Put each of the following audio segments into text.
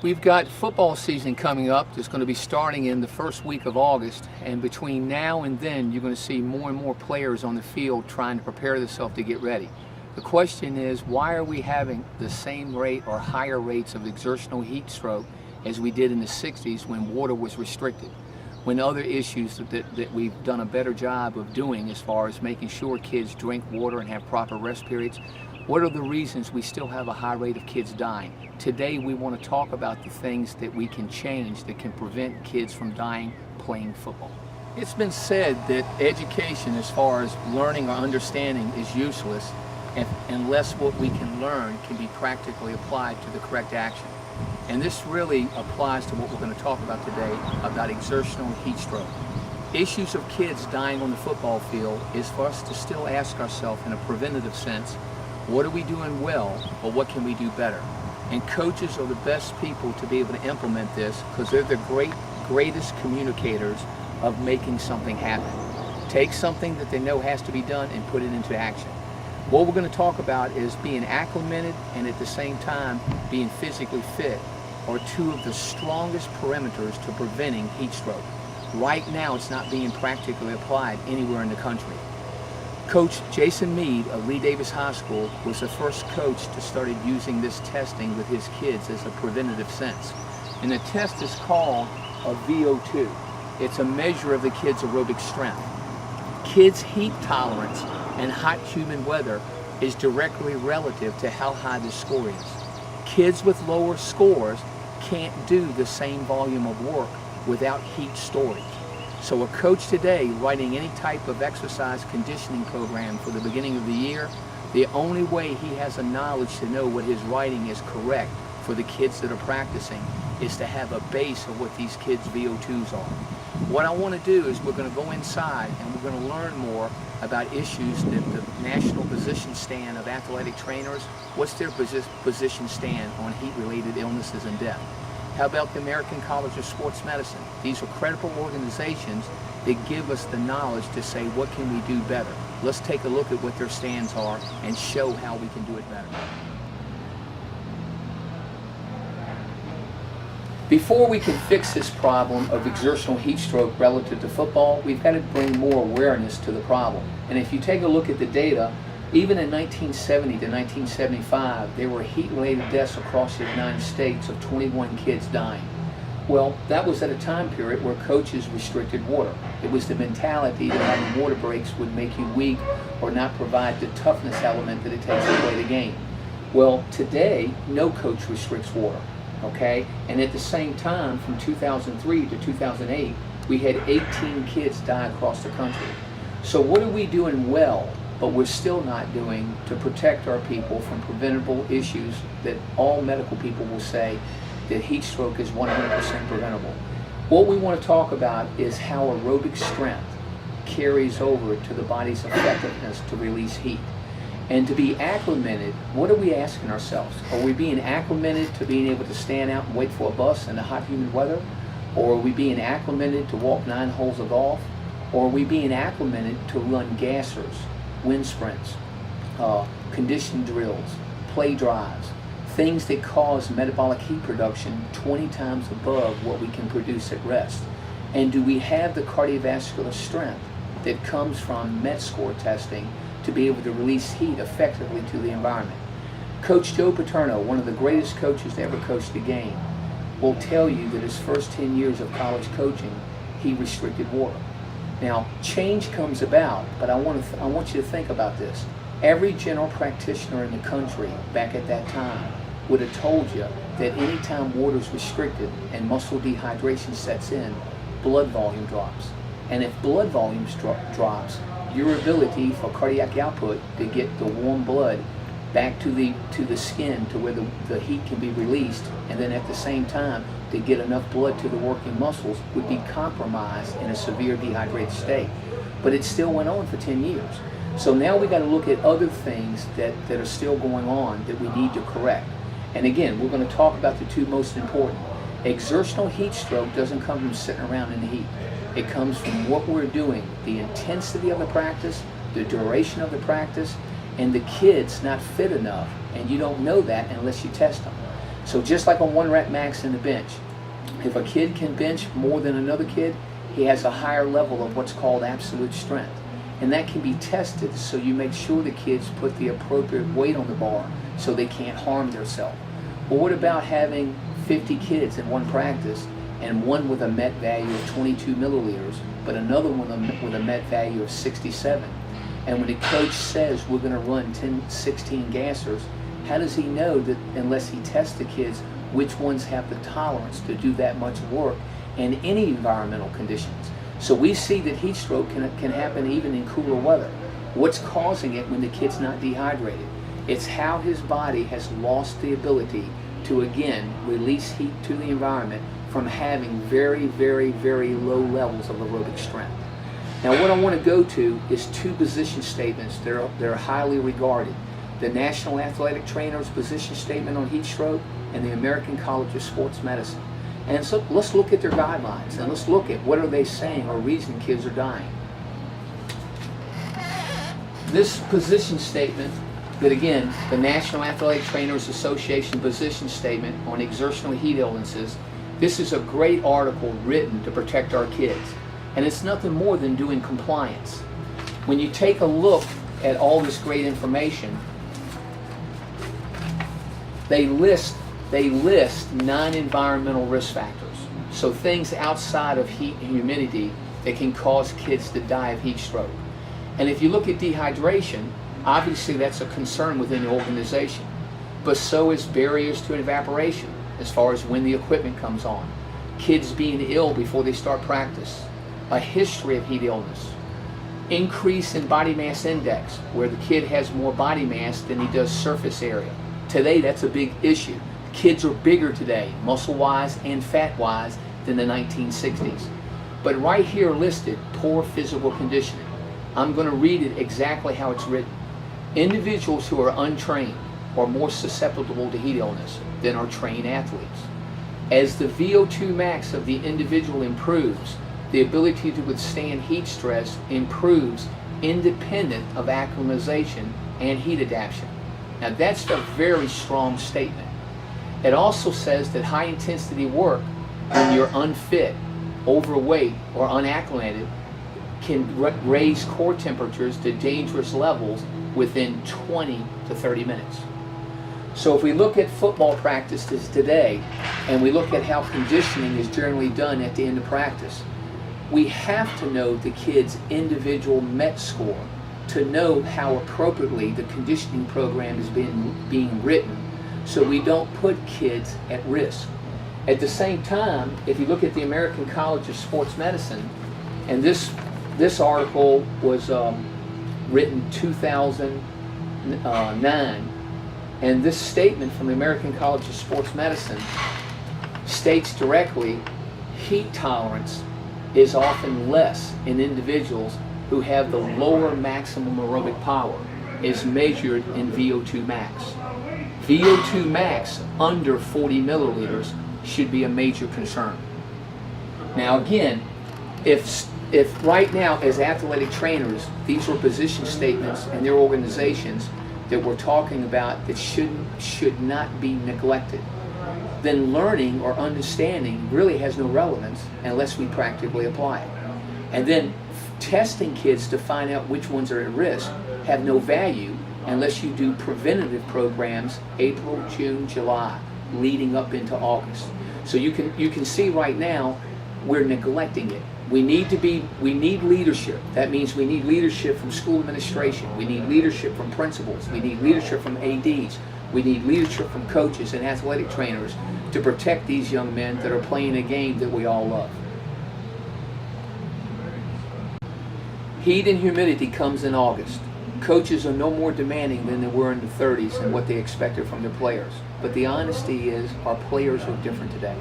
We've got football season coming up. It's going to be starting in the first week of August, and between now and then you're going to see more and more players on the field trying to prepare themselves to get ready. The question is, why are we having the same rate or higher rates of exertional heat stroke as we did in the 60s when water was restricted? When other issues that we've done a better job of doing as far as making sure kids drink water and have proper rest periods, what are the reasons we still have a high rate of kids dying? Today we want to talk about the things that we can change that can prevent kids from dying playing football. It's been said that education as far as learning or understanding is useless unless what we can learn can be practically applied to the correct action. And this really applies to what we're going to talk about today about exertional heat stroke. Issues of kids dying on the football field is for us to still ask ourselves in a preventative sense, what are we doing well, or what can we do better? And coaches are the best people to be able to implement this because they're the greatest communicators of making something happen. Take something that they know has to be done and put it into action. What we're going to talk about is being acclimated and at the same time being physically fit are two of the strongest parameters to preventing heat stroke. Right now it's not being practically applied anywhere in the country. Coach Jason Mead of Lee Davis High School was the first coach to start using this testing with his kids as a preventative sense. And the test is called a VO2. It's a measure of the kids' aerobic strength. Kids' heat tolerance and hot, humid weather is directly relative to how high the score is. Kids with lower scores can't do the same volume of work without heat storage. So a coach today writing any type of exercise conditioning program for the beginning of the year, the only way he has a knowledge to know what his writing is correct for the kids that are practicing is to have a base of what these kids' VO2s are. What I want to do is we're going to go inside and we're going to learn more about issues that the national position stand of athletic trainers, what's their position stand on heat-related illnesses and death. How about the American College of Sports Medicine? These are credible organizations that give us the knowledge to say what can we do better. Let's take a look at what their stands are and show how we can do it better. Before we can fix this problem of exertional heat stroke relative to football, we've got to bring more awareness to the problem. And if you take a look at the data, even in 1970 to 1975, there were heat-related deaths across the United States of 21 kids dying. Well, that was at a time period where coaches restricted water. It was the mentality that having water breaks would make you weak or not provide the toughness element that it takes to play the game. Well, today, no coach restricts water, okay? And at the same time, from 2003 to 2008, we had 18 kids die across the country. So what are we doing well, but we're still not doing to protect our people from preventable issues that all medical people will say that heat stroke is 100% preventable? What we want to talk about is how aerobic strength carries over to the body's effectiveness to release heat. And to be acclimated, what are we asking ourselves? Are we being acclimated to being able to stand out and wait for a bus in the hot, humid weather? Or are we being acclimated to walk 9 holes of golf? Or are we being acclimated to run gassers, wind sprints, condition drills, play drives, things that cause metabolic heat production 20 times above what we can produce at rest? And do we have the cardiovascular strength that comes from Met score testing to be able to release heat effectively to the environment? Coach Joe Paterno, one of the greatest coaches to ever coach the game, will tell you that his first 10 years of college coaching, he restricted water. Now, change comes about, but I want you to think about this. Every general practitioner in the country back at that time would have told you that anytime water is restricted and muscle dehydration sets in, blood volume drops. And if blood volume drops, your ability for cardiac output to get the warm blood back to the skin to where the heat can be released, and then at the same time to get enough blood to the working muscles would be compromised in a severe dehydrated state. But it still went on for 10 years. So now we got to look at other things that are still going on that we need to correct. And again, we're going to talk about the two most important. Exertional heat stroke doesn't come from sitting around in the heat. It comes from what we're doing, the intensity of the practice, the duration of the practice, and the kids not fit enough. And you don't know that unless you test them. So just like on 1 rep max in the bench, if a kid can bench more than another kid, he has a higher level of what's called absolute strength. And that can be tested, so you make sure the kids put the appropriate weight on the bar so they can't harm themselves. But what about having 50 kids in one practice, and one with a MET value of 22 milliliters, but another one with a MET value of 67? And when the coach says we're going to run 10, 16 gassers, how does he know that unless he tests the kids which ones have the tolerance to do that much work in any environmental conditions? So we see that heat stroke can happen even in cooler weather. What's causing it when the kid's not dehydrated? It's how his body has lost the ability to, again, release heat to the environment from having very, very, very low levels of aerobic strength. Now what I want to go to is 2 position statements that are highly regarded. The National Athletic Trainers position statement on heat stroke and the American College of Sports Medicine. And so let's look at their guidelines and let's look at what are they saying or reason kids are dying. This position statement that, again, the National Athletic Trainers Association position statement on exertional heat illnesses, this is a great article written to protect our kids. And it's nothing more than doing compliance. When you take a look at all this great information, they list 9 environmental risk factors. So things outside of heat and humidity that can cause kids to die of heat stroke. And if you look at dehydration, obviously that's a concern within the organization. But so is barriers to evaporation as far as when the equipment comes on. Kids being ill before they start practice. A history of heat illness. Increase in body mass index, where the kid has more body mass than he does surface area. Today that's a big issue. Kids are bigger today, muscle-wise and fat-wise, than the 1960s. But right here listed, poor physical conditioning. I'm going to read it exactly how it's written. Individuals who are untrained are more susceptible to heat illness than are trained athletes. As the VO2 max of the individual improves, the ability to withstand heat stress improves independent of acclimatization and heat adaptation. Now that's a very strong statement. It also says that high intensity work, when you're unfit, overweight, or unacclimated, can raise core temperatures to dangerous levels within 20 to 30 minutes. So if we look at football practices today, and we look at how conditioning is generally done at the end of practice, we have to know the kid's individual MET score to know how appropriately the conditioning program is being written, so we don't put kids at risk. At the same time, if you look at the American College of Sports Medicine, and this article was written 2009, and this statement from the American College of Sports Medicine states directly, heat tolerance is often less in individuals who have the lower maximum aerobic power, is measured in VO2 max. VO2 max under 40 milliliters should be a major concern. Now again, if right now as athletic trainers, these are position statements and their organizations that we're talking about that should not be neglected, then learning or understanding really has no relevance unless we practically apply it. And then testing kids to find out which ones are at risk have no value unless you do preventative programs April, June, July, leading up into August. So you can see right now we're neglecting it. We need leadership. That means we need leadership from school administration. We need leadership from principals. We need leadership from ADs. We need leadership from coaches and athletic trainers to protect these young men that are playing a game that we all love. Heat and humidity comes in August. Coaches are no more demanding than they were in the 30s and what they expected from their players. But the honesty is our players are different today.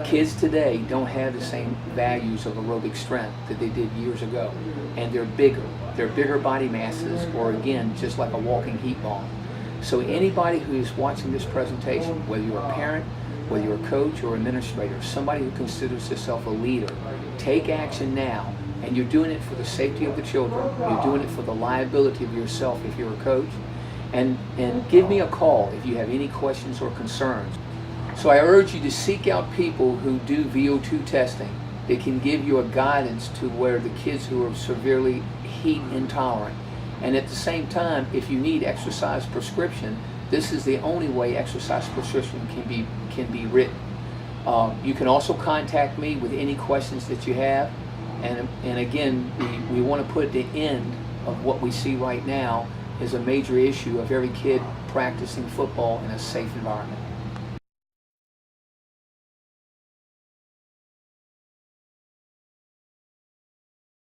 Kids today don't have the same values of aerobic strength that they did years ago. And they're bigger. They're bigger body masses, or again, just like a walking heat ball. So anybody who is watching this presentation, whether you're a parent, whether you're a coach or administrator, somebody who considers yourself a leader, take action now. And you're doing it for the safety of the children. You're doing it for the liability of yourself if you're a coach. And give me a call if you have any questions or concerns. So I urge you to seek out people who do VO2 testing. They can give you a guidance to where the kids who are severely heat intolerant. And at the same time, if you need exercise prescription, this is the only way exercise prescription can be written. You can also contact me with any questions that you have. And again, we want to put the end of what we see right now is a major issue of every kid practicing football in a safe environment.